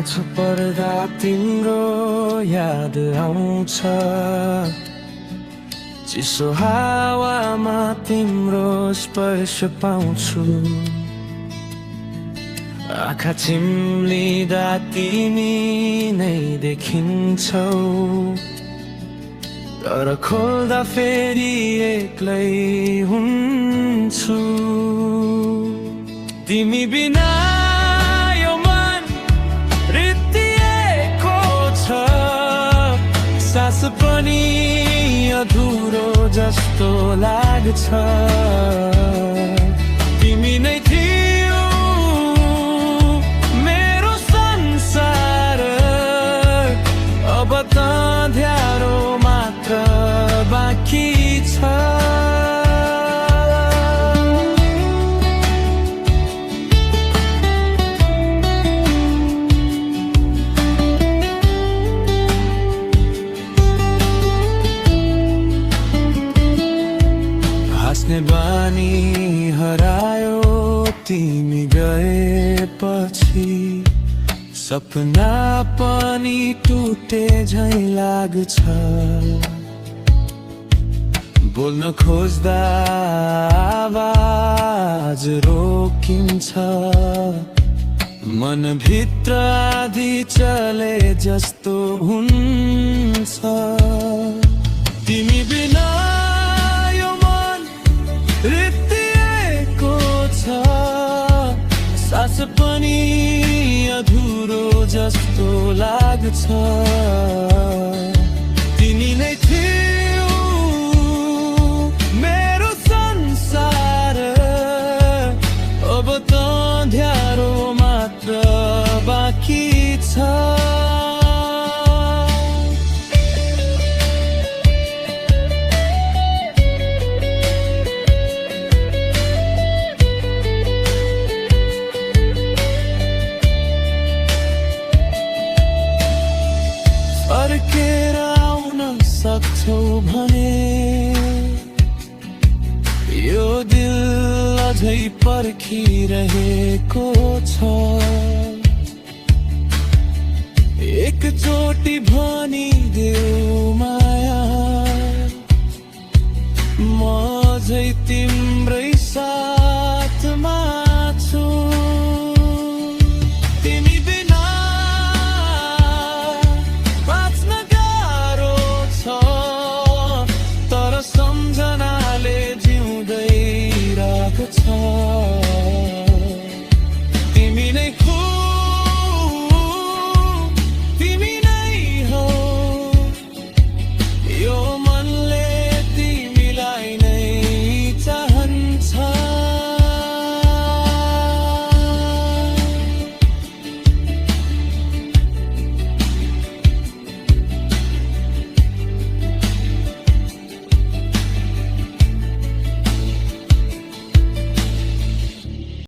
माथि पर्दा तिम्रो याद आउँछ, चिसो हावामा तिम्रो स्पर्श पाउँछु। आँखा चिम्लिँदा तिमी नै देखिन्छौ, तर खोल्दा फेरि एक्लै हुन्छु। तिमी बिना यो मन रित्तिएको छ, सास पनि अधुरो जस्तो लाग्छ। तिमी नै थियौ मेरो संसार, अब त अँध्यारो मात्र बाँकी छ। हाँस्ने बानी हरायो तिमी गएपछि, सपना पनि टुटे झैं लाग्छ। बोल्न खोज्दा आवाज रोकिन्छ, मनभित्र आधी चले जस्तो हुन्छ। तिमी बिना यो मन रित्तिएको छ, सास पनि अधुरो जस्तो लाग्छ। तिमी नै थियौ मेरो संसार, अब त अँध्यारो मात्र बाँकी छ। फर्केर आउन सक्छौ भने यो दिल अझै पर्खिरहेको छ। एकचोटि भनिदेऊ